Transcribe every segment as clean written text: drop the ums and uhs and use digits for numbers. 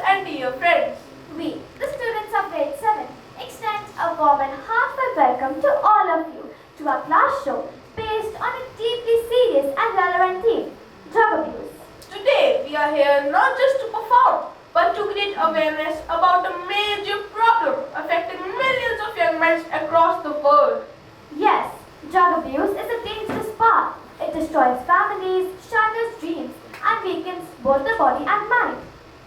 and dear friends. We, the students of grade 7, extend a warm and heartfelt welcome to all of you to our class show based on a deeply serious and relevant theme, drug abuse. Today we are here not just to perform, but to create awareness about a major problem affecting millions of young men across the world. Yes, drug abuse is a dangerous path. It destroys families, shatters dreams, and weakens both the body and mind.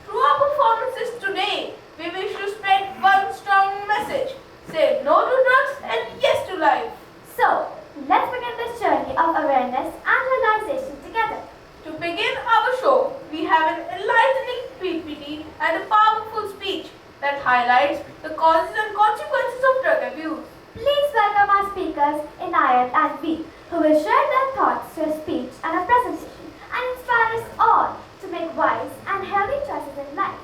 Through our performances today, we wish to spread one strong message. Say no to drugs and yes to life. So, let's begin this journey of awareness and realization together. To begin our show, we have an enlightening PPT and a powerful speech that highlights the causes and consequences of drug abuse. Please welcome our speakers, Inayat and V, who will share their thoughts through a speech and a presentation and inspire us all to make wise and healthy choices in life.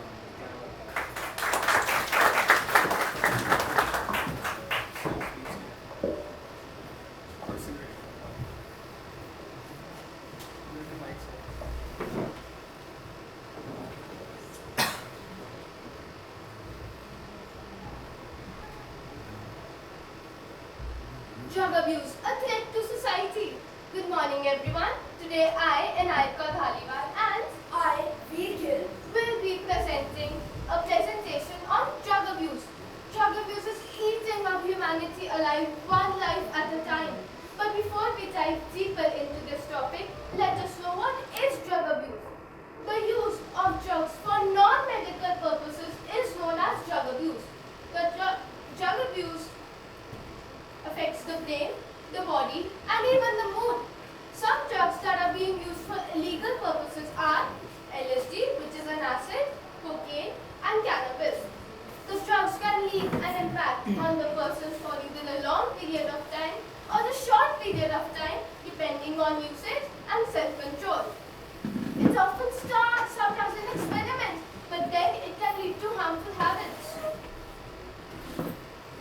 Drug abuse, a threat to society. Good morning everyone. Today I, Inayat Dhaliwal and I, Veer Gill, will be presenting a presentation on drug abuse. Drug abuse is eating up humanity alive, one life at a time. But before we dive deeper into this topic, let us know what is drug abuse. The use of drugs for non-medical purposes is known as drug abuse. The drug abuse affects the brain, the body, and even the mood. Some drugs that are being used for illegal purposes are LSD, which is an acid, cocaine, and cannabis. The drugs can leave an impact on the person for either a long period of time or a short period of time, depending on usage and self-control. It often starts out as an experiment, but then it can lead to harmful habits.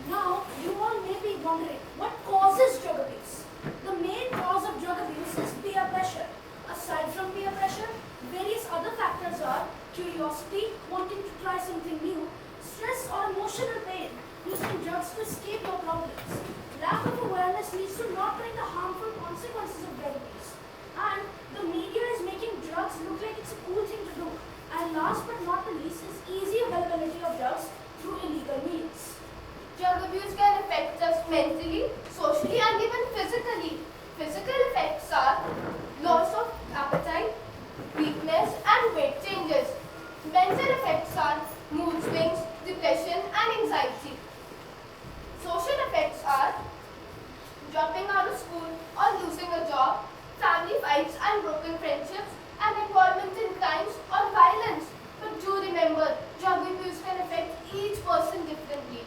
now you all may be wondering what causes drug abuse. The main cause of drug abuse is peer pressure. Aside from peer pressure, various other factors are curiosity, wanting to try something new, stress or emotional pain, using drugs to escape your problems. Lack of awareness leads to not knowing the harmful consequences of drug abuse. And the media is making drugs look like it's a cool thing to do. And last but not the least is easy availability of drugs through illegal means. Drug abuse can affect us mentally, socially, and even physically. Physical effects are loss of appetite, weakness, and weight changes. Mental effects are mood swings, depression, and anxiety. Social effects are dropping out of school or losing a job, family fights and broken friendships, and involvement in crimes or violence. But do remember, drug abuse can affect each person differently.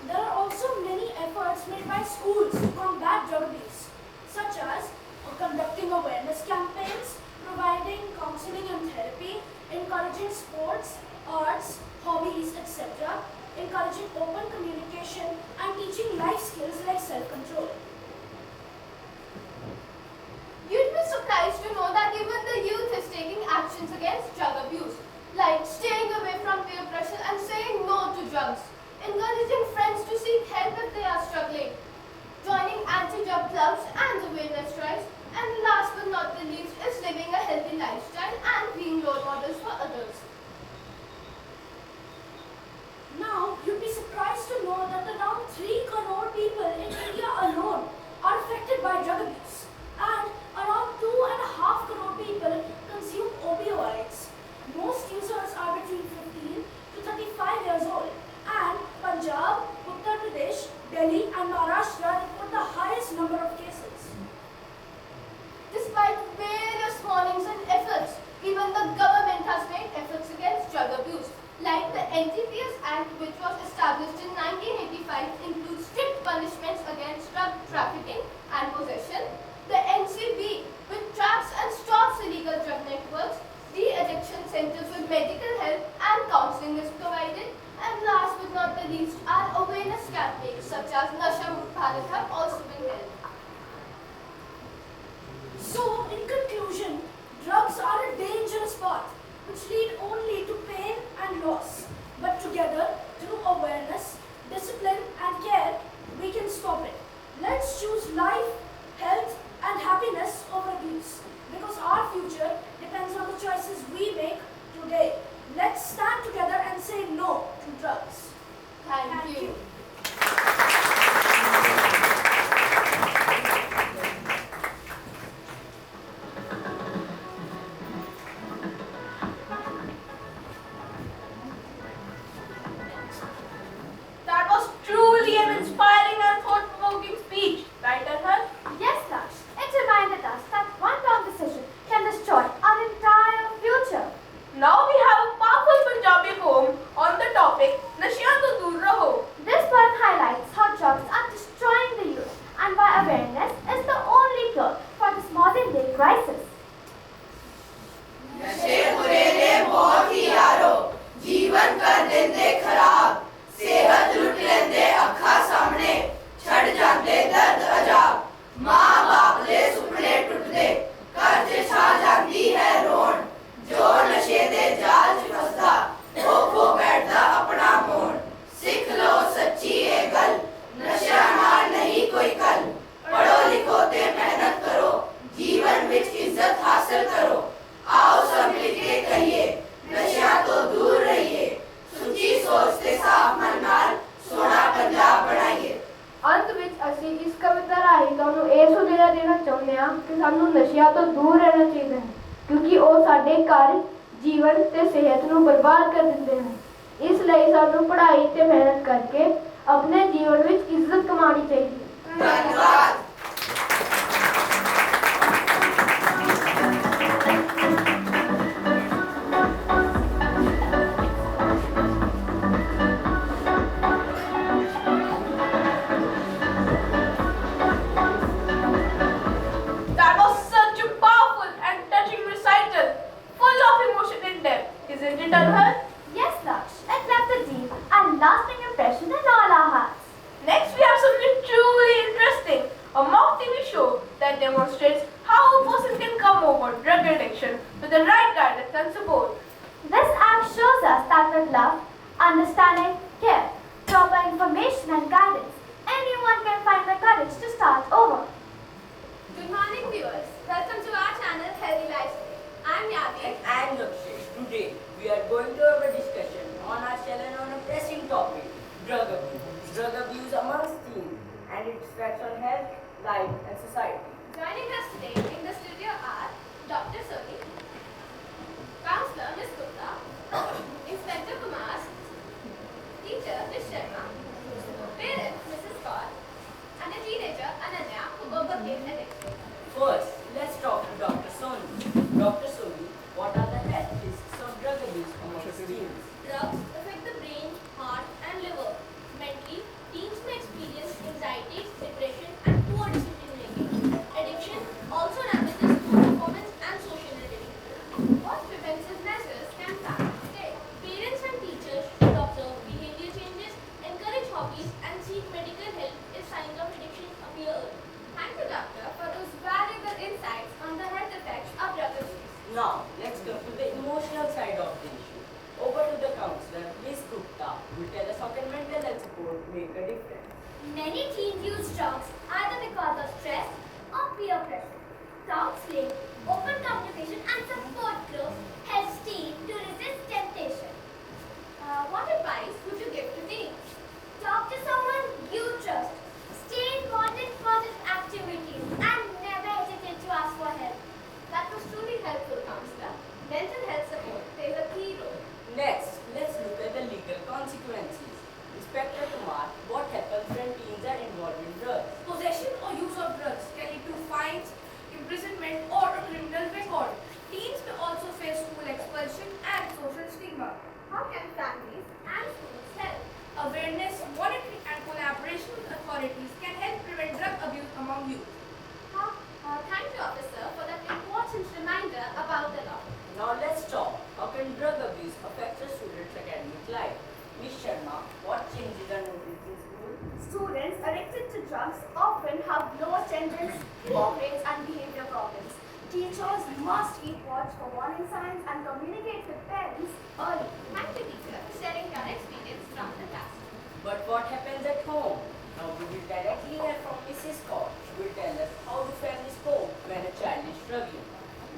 There are also many efforts made by schools to combat drug abuse, such as conducting awareness campaigns, providing counseling and therapy, encouraging sports, arts, hobbies, etc., encouraging open communication, and teaching life skills like self-control. You'd be surprised to know that even the youth is taking actions against drug abuse, like staying away from peer pressure and saying no to drugs, encouraging friends to seek help if they are struggling, joining anti-drug clubs and awareness drives, and last but not the least is living a healthy lifestyle and being role models for others. Now, you'd be surprised to know that around 3 crore people in India alone are affected by drug abuse, and around 2.5 crore people consume opioids. Most users are between 15 to 35 years old, and Punjab, Uttar Pradesh, Delhi, and Maharashtra report the highest number of cases. Despite various warnings and efforts, even the government has made efforts against drug abuse. Like the NTPS Act, which was established in 1985, includes strict punishments against drug trafficking and possession. The NCB, which tracks and stops illegal drug networks. De-addiction centers with medical help and counseling is provided. And last but not the least, our awareness campaigns such as Nasha Mukt Bharat have also been held. So, in conclusion, drugs are a dangerous path which lead only to topic, नशिया तो दूर रहो. This one highlights how drugs are destroying the youth and why awareness is the only cure for this modern day crisis. नशे बुरे ने बहुत ही यारो जीवन कर देंदे खराब सेहत लुट लेंदे अखा सामने छड़ जांदे दर्द अजाब माँ बाप ले सुपने टुटदे कर्ज छा जांदी है रोन जो नशे दे जाल च फसदा वो खो बैठदा अपना मोन सिख लो सच्ची ये गल नशा नाल नहीं कोई कल पढ़ो लिखो ते मेहनत करो जीवन विच इज्जत हासिल करो आओ सब मिलके कहिए नशा तो दूर रहिए सुची सोच ते साफ मन नाल सोना पंजाब बनाइए। अंत ਵਿੱਚ ਅਸੀਂ ਇਸ ਕਵਿਤਾ ਰਾਹੀਂ ਤੁਹਾਨੂੰ ਇਹ ਸੁਨੇਹਾ ਦੇਣਾ ਚਾਹੁੰਦੇ ਹਾਂ ਕਿ ਸਾਨੂੰ ਨਸ਼ਿਆਂ ਤੋਂ ਦੂਰ ਰਹਿਣਾ ਚਾਹੀਦਾ ਹੈ ਕਿਉਂਕਿ ਉਹ ਸਾਡੇ ਘਰ ਜੀਵਨ ਤੇ ਸਿਹਤ ਨੂੰ ਬਰਬਾਦ ਕਰ ਦਿੰਦੇ ਹਨ। ਇਸ ਲਈ ਸਾਨੂੰ ਪੜ੍ਹਾਈ ਤੇ ਮਿਹਨਤ ਕਰਕੇ ਆਪਣੇ ਜੀਵਨ ਵਿੱਚ ਇੱਜ਼ਤ ਕਮਾਉਣੀ ਚਾਹੀਦੀ ਹੈ। धन्यवाद। That was such a powerful and touching recital, full of emotion and depth, isn't it, Arhan? Yes, Laksh, it left a deep and lasting impression in all our hearts. Next, we have something truly interesting, a mock TV show that demonstrates how a person can come over drug addiction with the right guidance and support. This app shows us that with love, understanding, care, proper information and guidance, anyone can find the courage to start over. Good morning, viewers. Welcome to our channel Healthy Lifestyle. I'm Yavi. And I'm Lakshay. Today we are going to have a discussion on our channel on a pressing topic, drug abuse. Drug abuse amongst teens and its effects on health, life and society. Joining us today in the studio are Dr. Soni, Counselor Ms. Gupta, Inspector Kumar, Teacher Ms. Sharma, Parent Mrs. Scott, and a teenager Ananya who overcame addiction. First, let's talk to Dr. Soni. Dr. Soni, what are the health risks of drug abuse amongst teens? Drugs affect the brain, heart, and liver. Mentally, teens may experience anxiety, depression, and poor decision making. Addiction also damages school performance and social living. What preventive measures can families take? Parents and teachers should observe behavior changes, encourage hobbies, and seek medical help if signs of addiction appear early. Thank you, doctor, for those valuable insights on the health effects of drug abuse. Now, let's come to the emotional side of the issue. Over to the counselor, Ms. Gupta, will tell us how can mental health support make a difference. Many teens use drugs either because of stress or peer pressure. Counseling, open communication and support groups helps teens to resist temptation. What advice would you give to teens? Talk to someone you trust. Stay involved in positive activities and never hesitate to ask for help. That was truly helpful, counselor. Mental health support plays a key role. Next, let's look at the legal consequences. Inspector Kumar, what happens when teens are involved in drugs? Possession or use of drugs can lead to fines, imprisonment, or a criminal record. Teens may also face school expulsion and social stigma. How can families and schools help? Awareness, monitoring, and collaboration with authorities can help prevent drug abuse among youth. Thank you, officer, for that important reminder about the law. Now let's talk. How can drug abuse affect a student's academic life? Ms. Sharma, what changes are noticed in school? Students addicted to drugs often have low attendance, poor grades and behavior problems. Teachers must keep watch for warning signs and communicate with parents early. Thank you, teacher, for sharing your experience from the class. But what happens at home? Now we will directly hear from Mrs. Scott. She will tell us how do families cope when a child is struggling.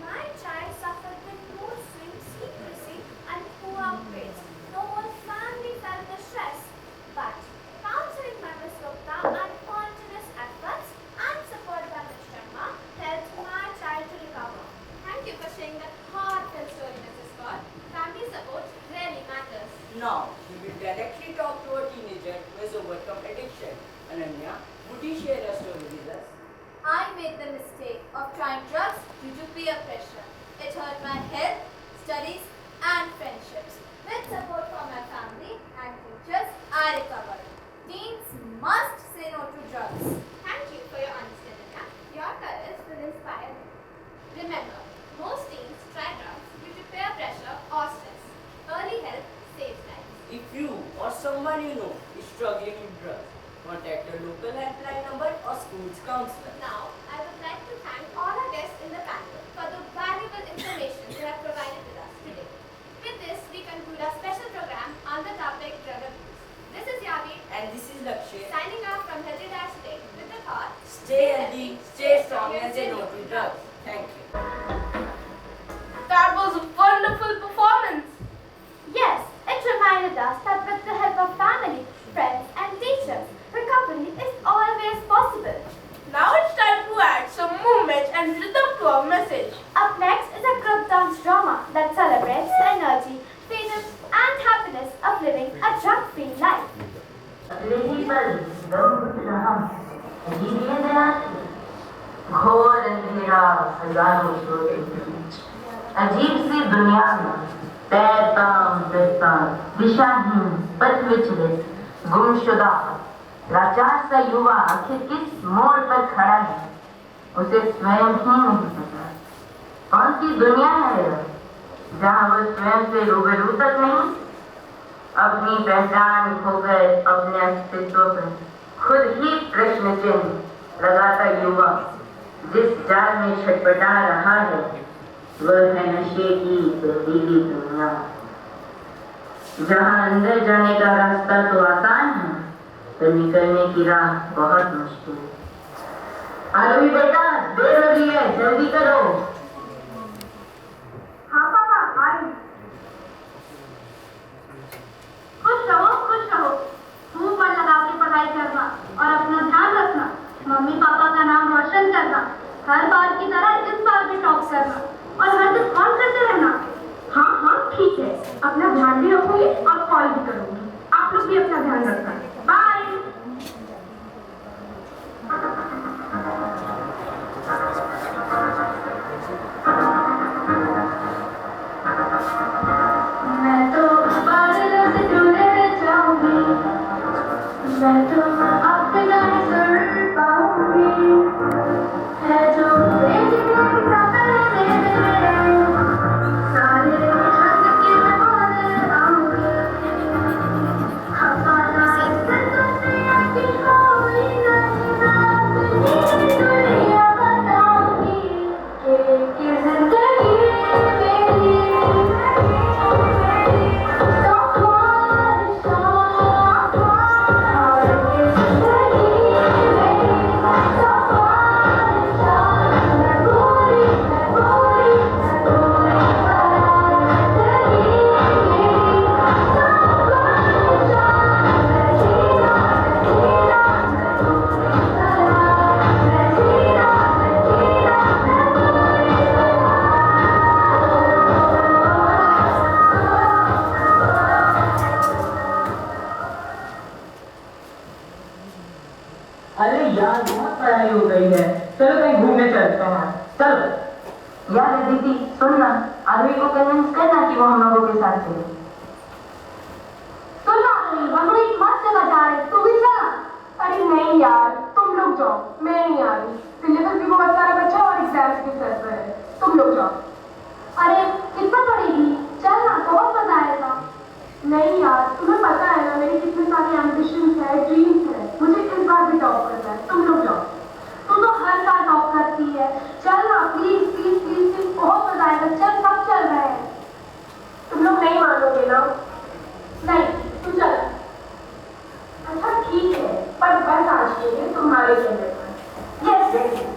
My child suffered with mood swings, secrecy and poor grades. The whole family felt the stress. But counseling by Ms. Gupta and continuous efforts and support by Ms. Sharma helped my child to recover. Thank you for sharing that heartfelt story, Mrs. Scott. Family support really matters. Now we will directly talk to a teenager who has overcome addiction. Ananya, would you share your story with us? I made the mistake of trying drugs due to peer pressure. It hurt my health, studies, and friendships. With support from my family and Schools Counselor. Now, I would like to thank all our guests in the panel for the valuable information they have provided with us today. With this, we conclude our special program on the topic drug abuse. This is Yavi And this is Lakshya. signing off from Healthy Dash Day with the thought, Stay healthy, stay strong, and say no to drugs. Thank you. That was a wonderful performance. yes, it reminded us that with the help of family, friends, and teachers, recovery is always possible. Now it's time to add some movement and rhythm to our message. Up next is a group dance drama that celebrates the energy, freedom, and happiness of living a drug-free life. घोर अंधेरा हजारों सोते अजीब सी दुनिया में तैरताम दिशाहीन पथ विचलित गुमशुदा लाचार सा युवा आखिर किस मोड़ पर खड़ा है उसे स्वयं ही नहीं पता। कौन सी दुनिया है यह जहाँ वो स्वयं से रूबरू तक नहीं, अपनी पहचान खो गए अपने अस्तित्व पर खुद ही प्रश्न चिन्ह लगाता युवा जिस जाल में छटपटा रहा है वह है नशे की जहरीली दुनिया, जहाँ अंदर जाने का रास्ता तो आसान है पर निकलने की राह बहुत मुश्किल। आरवी बेटा देर हो रही है, जल्दी करो। हाँ पापा आई। खुश रहो, मुंह पर लगा के पढ़ाई करना और अपना ध्यान रखना, मम्मी पापा का नाम रोशन करना, हर बार की तरह इस बार भी टॉप करना और हर दिन कॉल करते रहना। हाँ ठीक है, अपना ध्यान भी रखूंगी और कॉल भी करूंगी। आप लोग भी अपना ध्यान रखना। बाय। मैं तो बादलों से जुड़े जाऊंगी, मैं तो अपना सर पाऊंगी, है जो एक सफर में सारे हंस के बोल आऊंगी। हमारा दुनिया की कोई नहीं रात, ये दुनिया बताऊंगी कि जिंदगी मेरी अरे यार बहुत पढ़ाई हो गई है, चलो कहीं घूमने चलते हैं। चलो यार दीदी सुनना, आरवी को कन्विंस करना कि वो हम लोगों के साथ चले। सुनना हम लोग एक मस्त जगह जा रहे हैं, तू भी चला। अरे नहीं यार, तुम लोग जाओ, मैं नहीं आ रही। सिलेबस भी बहुत सारा बच्चा और एग्जाम्स भी सर पर है, तुम लोग जाओ। अरे कितना पढ़ेगी, चल ना, बहुत मजा आएगा। नहीं यार, तुम्हें पता है ना मेरी कितने सारे एम्बिशंस है, ड्रीम्स है, मुझे इस बार भी टॉप करना है। तुम लोग जाओ, तू तो हर बार टॉप करती है। चल ना प्लीज प्लीज प्लीज प्लीज, बहुत मजा आएगा। चल सब चल रहे हैं। तुम लोग नहीं मानोगे ना? नहीं, तू चल। अच्छा ठीक है, पर बस आज के लिए तुम्हारे लिए। Yes thank you.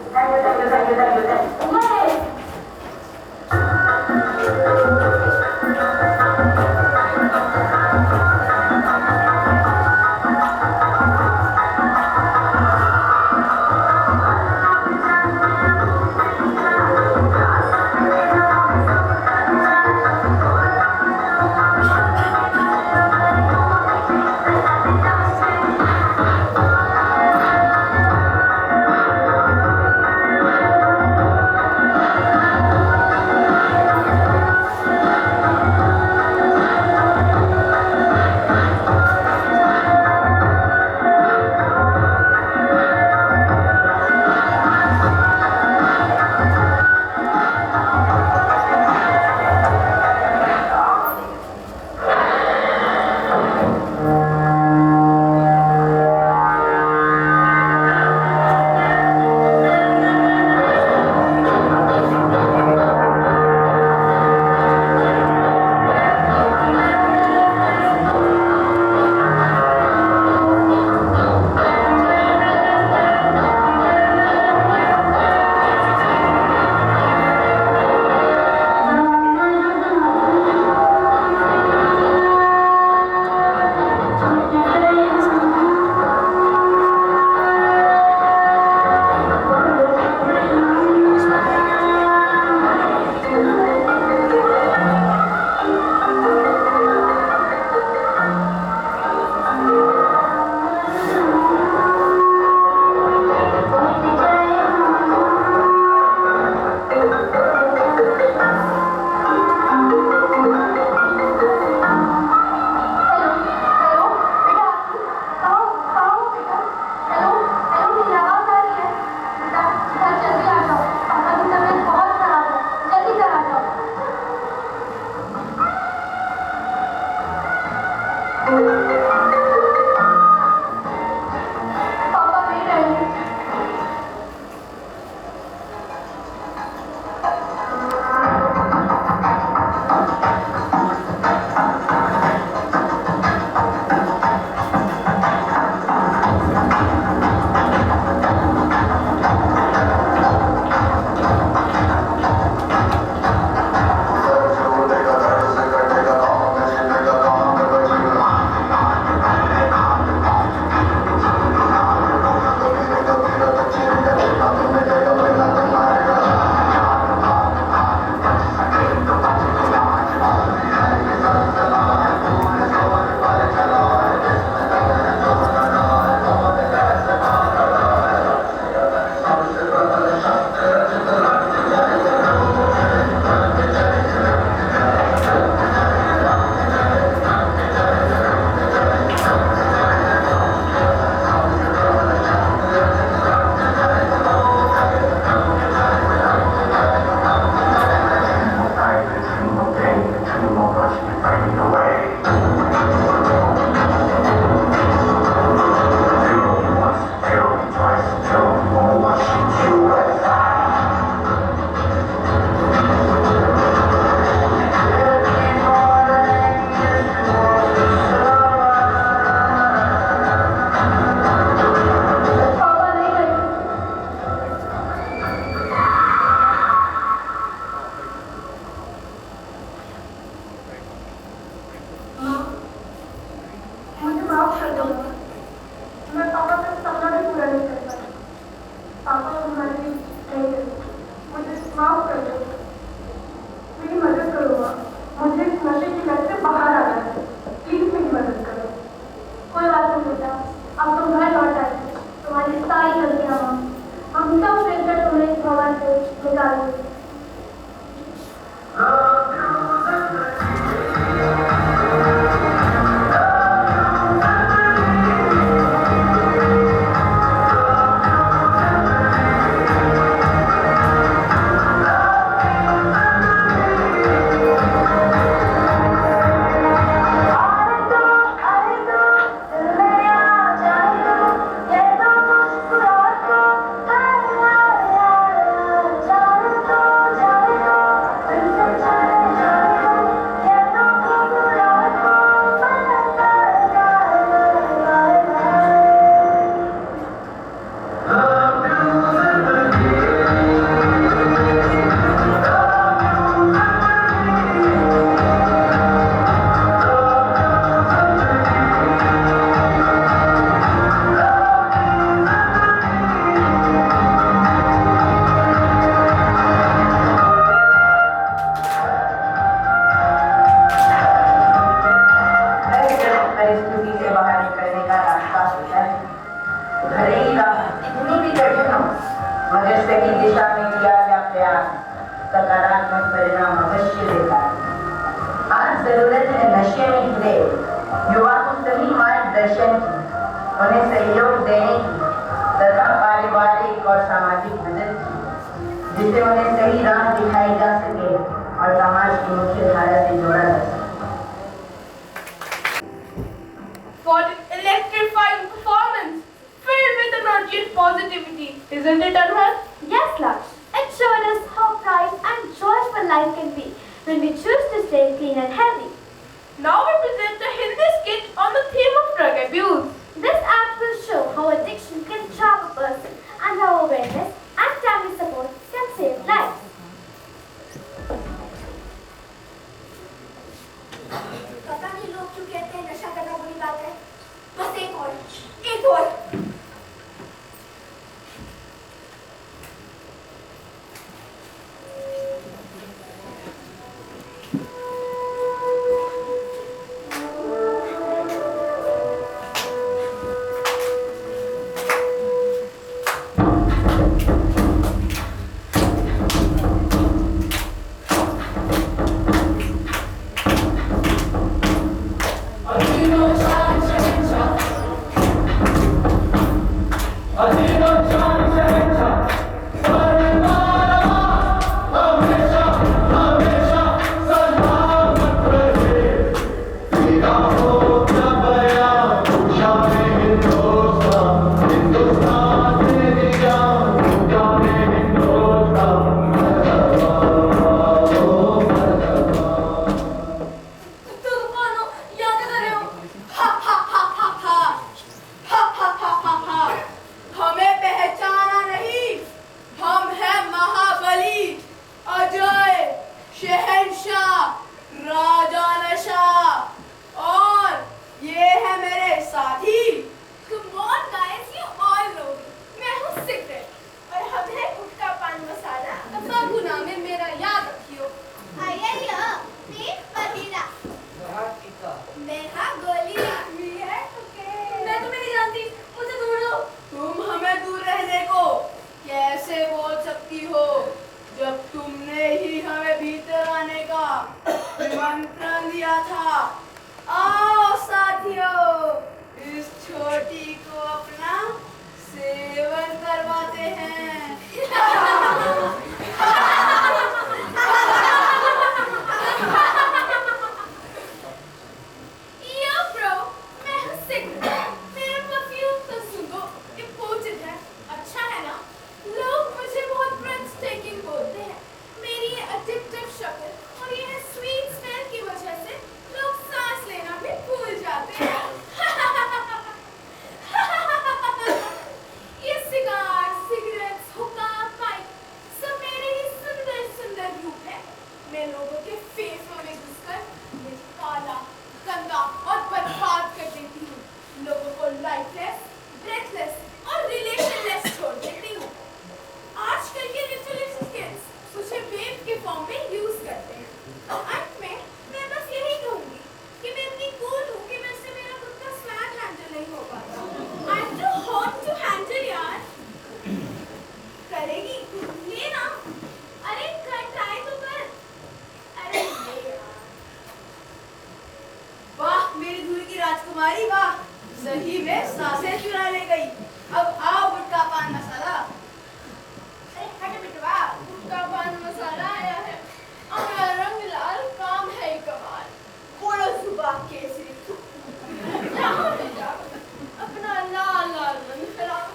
पापा नहीं रहेंगे। सकारात्मक परिणाम अवश्य देता है। आज जरूरत है नशे में घिरे युवा को सही मार्गदर्शन की, उन्हें सहयोग देने की तथा पारिवारिक और सामाजिक मदद की, जिससे उन्हें सही राह दिखाई जा सके और समाज की मुख्य धारा से जोड़ा जा सके। What an electrifying performance, filled with energy and positivity, isn't it, Anwar? Yes, Laksh. It showed us how bright and joyful life can be when we choose to stay clean and healthy. Now we present a Hindi skit on the theme of drug abuse. This act will show how addiction can trap a person and how awareness and family support can save lives. पता नहीं लोग क्यों कहते हैं नशा करना बुरी बात है। बस एक और Hallelujah. आओ साथियों, इस छोटी को अपना सेवन करवाते हैं। Yo bro, मैं हूँ सिग्मा। मेरा परफ्यूम तो सुनो, इम्पोर्टेड है। अच्छा है ना? लोग मुझे बहुत breathtaking बोलते हैं। मेरी ये addictive शक्ल और ये sweet smell की वजह से लोग सांस लेना भी भूल जाते हैं। ये सिगार, सिगरेट्स, हुक्का, पाइप सब मेरे ही सुंदर सुंदर रूप है। मैं लोगों के फेसों में घुसकर मुझे काला, गंदा और बर्बाद कर देती हूँ। लोगों को लाइफलेस, ब्रेथलेस और रिलेशनलेस छोड़ देती हूँ। आजकल के लिटिल किड्स मुझे वेब के फॉर्म में यूज करते हैं। अंत में मैं बस यही कहूँगी कि मैं इतनी कूल हूँ कि मुझसे मेरा खुद का स्वैग हैंडल नहीं हो पाता। I'm too hot to handle यार। करेगी? ले ना। अरे कर, ट्राई तो कर। अरे ले यार। वाह मेरी दूर की राजकुमारी, वाह सही में सांसें चुरा ले गई। अब आओ गुटका पान मसाला। अरे हट बिटवा, गुटका पान मसाला आया है और मेरा रंग लाल, काम है ही कमाल। बोलो जुबान केसरी। जाओ बेटा, अपना लाल लाल रंग फैलाओ।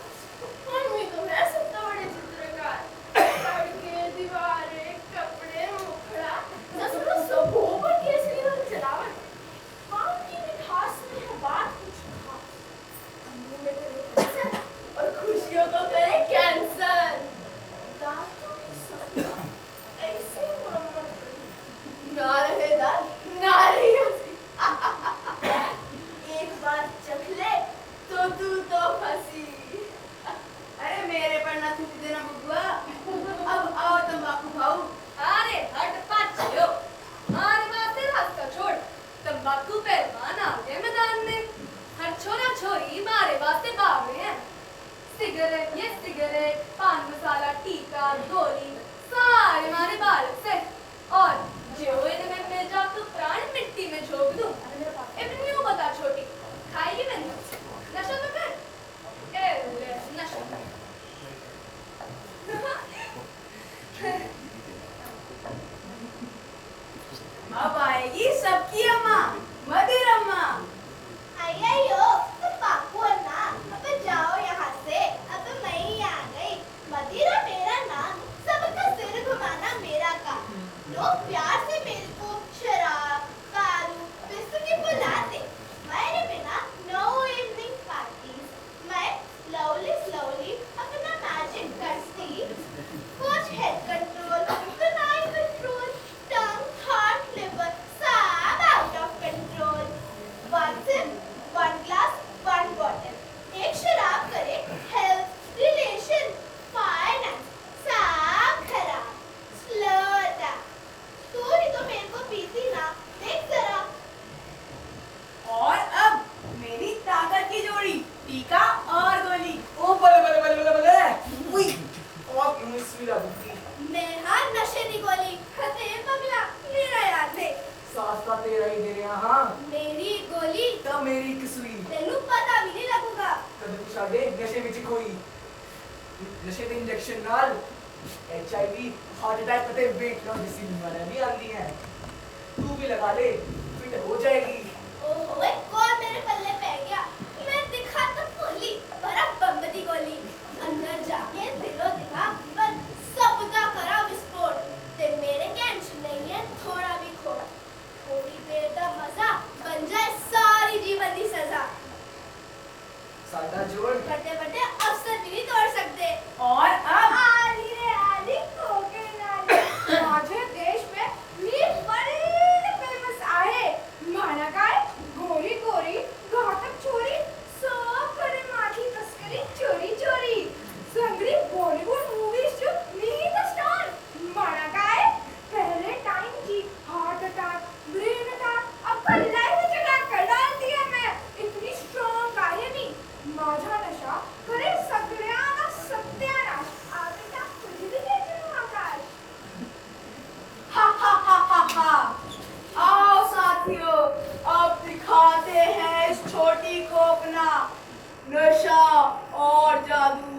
मम्मी तो है सबसे बड़े चित्रकार। सड़कें, दीवारें, कपड़े, मुखड़ा, ससुर सबों पर केसरी रंग चलावन। काम की मिठास में है बात कुछ खास। अम्मी में करे कैंसर और खुशियों को करे कैंसर। दांतों की सफाई ऐसे मुरम्मत करी, ना रहे दांत, ना रही हंसी। एक बार चख ले तो तू तो फंसी। अरे मेरे पर ना थूक देना बबुआ। अब आओ तंबाकू खाओ। अरे हट पाछियो, मारे वास्ते रास्ता छोड़। तंबाकू पहलवान आ गए मैदान में। हर छोरा छोरी मारे वास्ते भाग रहे हैं। सिगरेट ये सिगरेट, पान मसाला, टीका, गोली सारे मारे बालक से। और जो इनमें मिल जाओ तो प्राण मिट्टी में झोंक दूं। इतनी यूं बता छोटी, खाएगी मैंने? नशा तो कर। ए ले नशा कर। अब आएगी सबकी अम्मा, मदिर अम्मा। अय्यो, तंबाकू अन्ना, अब जाओ यहाँ से। अब मैं ही आ गई। मदिरा मेरा नाम, सबका सिर घुमाना मेरा काम। लोग प्यार से मेरे को शराब, दारू, विस्की बुलाते। मेरे बिना no evening parties। मैं slowly अपना मैजिक करती। कुछ head control, then eye control, tongue, heart, liver, सब out of control। One sip, one glass, one bottle। एक शराब करे, health, relation, finance, सब खराब। Slow down। तू ही तो मेरे को पीती ना, देख जरा। और अब मेरी ताकत की जोड़ी, टीका और गोली। ओ बले बले बले बले बले। उई, और मुस्विरा बुद्धि। मैं हाँ नशे दी गोली। खते पगला, मेरा याद दे। सास का तेरा ही दे रहा हाँ। मेरी गोली ता मेरी किसुई। तेनू पता भी नहीं लगूगा। कदे कुछ आगे नशे ਵਿੱਚ कोई नशे ਦੇ इंजेक्शन ਨਾਲ HIV, हार्ट अटैक ਅਤੇ वेट लॉस जैसी बीमारियां भी आती हैं। तू भी लगा ले, फिट हो जाएगी। ओए कौन मेरे पल्ले पै गया? मैं दिखा तो बोली, बड़ा बम दी गोली। अंदर जाके दिलो दिमाग बन सबका करा विस्फोट। ते मेरे टेंशन नहीं है थोड़ा भी खोड़ा। थोड़ी देर का मजा बन जाए सारी जीवन की सजा। सादा जोड़ बड़े बड़े अफसर भी नहीं तोड़ सकते। और अब आली रे आली कोके नाली। माझे देश में मी बड़ी फेमस आहे। माना दिखाते हैं इस छोटी को अपना नशा और जादू।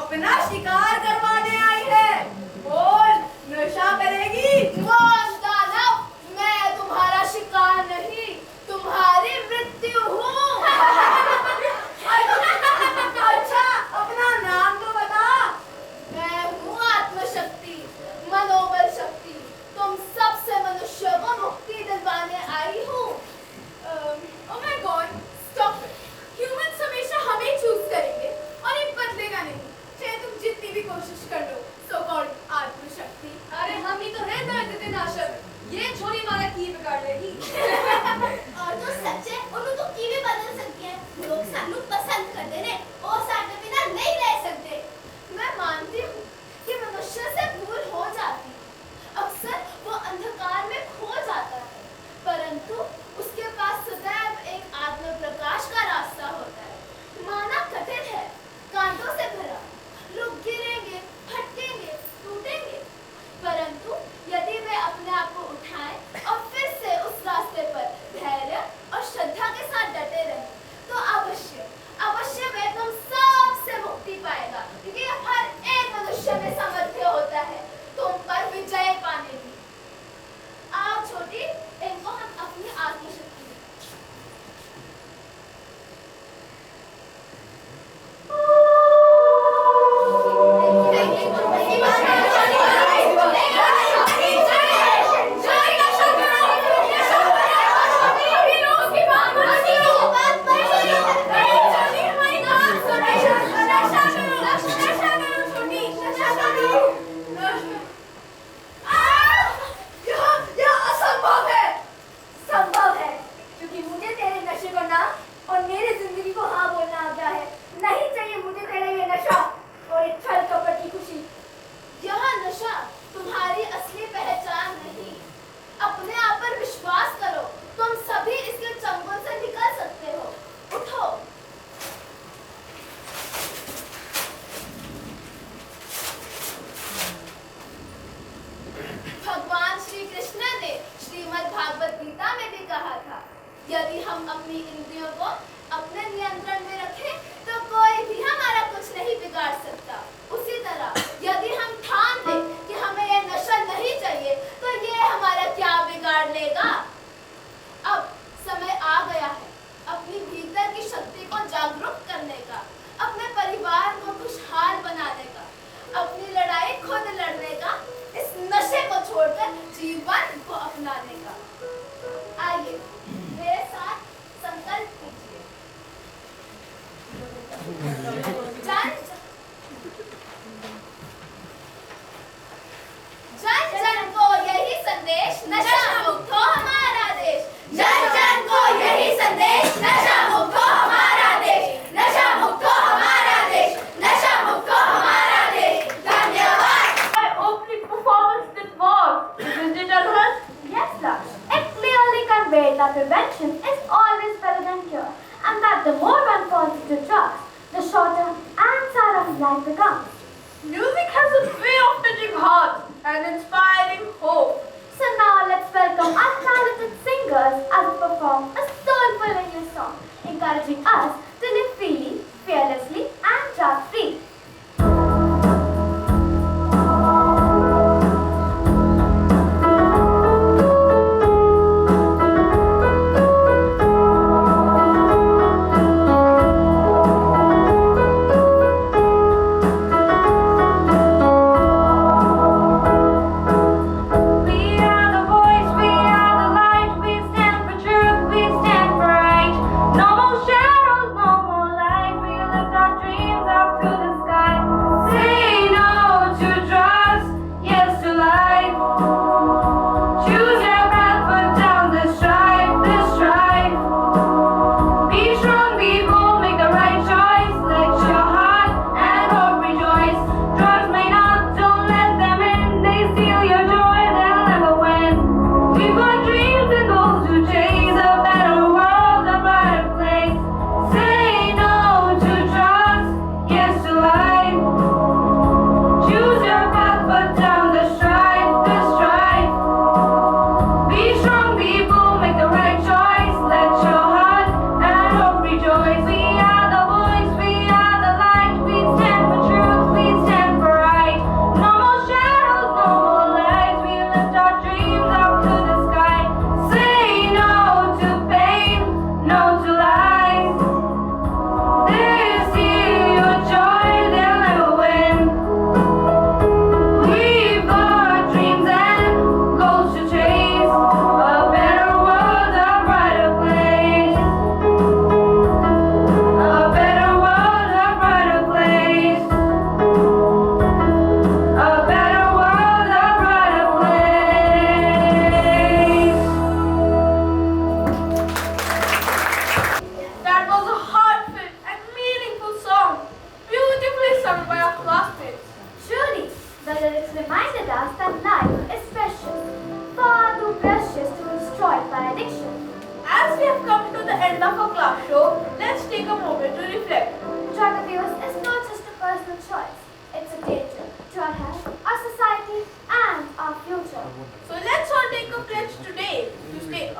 अपना शिकार करवाने आई है। बोल, नशा करेगी? मौज दानव, मैं तुम्हारा शिकार नहीं, तुम्हारी मृत्यु हूँ। अच्छा, अपना नाम तो बता। मैं हूँ आत्मशक्ति, मनोबल शक्ति। तुम सबसे मनुष्य को मुक्ति दिलवाने आई हूँ। Oh my God, stop it. Humans हमेशा हमें चूज करेंगे और ये बदलेगा नहीं, चाहे तुम जितनी भी कोशिश कर लो। So called आत्मशक्ति। अरे हम ही तो है दर्द नाशक, ये छोरी मारा की बिगाड़ लेगी। और जो सच्चे उन्हें तो की भी बदल सकती है। लोग सानू पसंद करते ने और साथ बिना नहीं रह सकते। मैं मानती हूँ कि मनुष्य से भूल हो जाती है। अक्सर वो अंधकार में खो जाता है, परंतु उसके पास सदैव एक आत्म प्रकाश का रास्ता होता है। माना कठिन है, कांटों से भरा, लोग गिरेंगे, भटकेंगे, टूटेंगे, परंतु यदि वे अपने आप को उठाएं और फिर से उस रास्ते पर धैर्य और श्रद्धा के साथ डटे रहें, तो अवश्य अवश्य वे तुम सबसे मुक्ति पाएगा, क्योंकि हर एक मनुष्य में सामर्थ्य होता है तुम पर विजय पाने की। आओ छोटी, इनको हम अपनी आत्मशक्ति दें। संभव है, क्योंकि मुझे तेरे नशे को ना और मेरी जिंदगी को हाँ बोलना आता है। नहीं चाहिए मुझे तेरा ये नशा और ये छल कपट की खुशी। यह नशा तुम्हारी असली पहचान नहीं। अपने आप पर विश्वास करो, तुम सभी इसके चंगुल से निकल सकते हो। उठो। भगवान श्री कृष्ण ने श्रीमद् भागवत गीता में भी कहा था, यदि हम अपनी इंद्रियों को अपने नियंत्रण में रखें तो कोई भी हमारा कुछ नहीं बिगाड़ सकता। उसी तरह यदि हम ठान लें कि हमें यह नशा नहीं चाहिए, तो ये हमारा क्या बिगाड़ लेगा। अब समय आ गया है अपनी भीतर की शक्ति को जागरूक करने का, अपने परिवार को खुशहाल बनाने का, अपनी लड़ाई खुद लड़ने का, इस नशे को छोड़कर जीवन को अपनाने का। आइए मेरे साथ संकल्प कीजिए। जन जन जन को यही संदेश, नशा मुक्त हो हमारा देश। जन जन को यही संदेश, नशा मुक्त हो हमारा देश, नशा मुक्त हो हमारा देश, नशा मुक्त हो हमारा देश। धन्यवाद। Opening performance did work, isn't it, Arhan? Yes, Laksh. It clearly conveyed that prevention is always better than cure, and that the more one falls into drugs, the shorter and sadder life becomes. Music has a way of touching hearts and inspiring hope. So now let's welcome our talented singers as they perform a soulful English song, encouraging us to live freely, fearlessly, and drug-free. We are the voice, we are the light, we stand for truth, we stand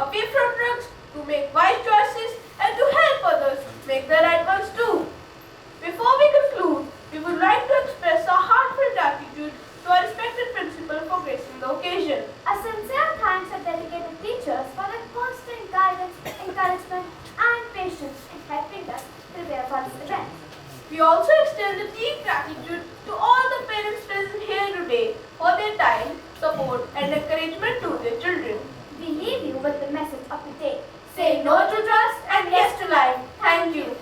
away from drugs, to make wise choices, and to help others make the right ones too. Before we conclude, we would like to express our heartfelt gratitude to our respected principal for gracing the occasion. A sincere thanks to dedicated teachers for their constant guidance, encouragement, and patience in helping us prepare for this event. We also extend a deep gratitude to all the parents present here today for their time, support, and encouragement to their children. We leave you with the message of the day. Say no to drugs and yes to life. Thank you.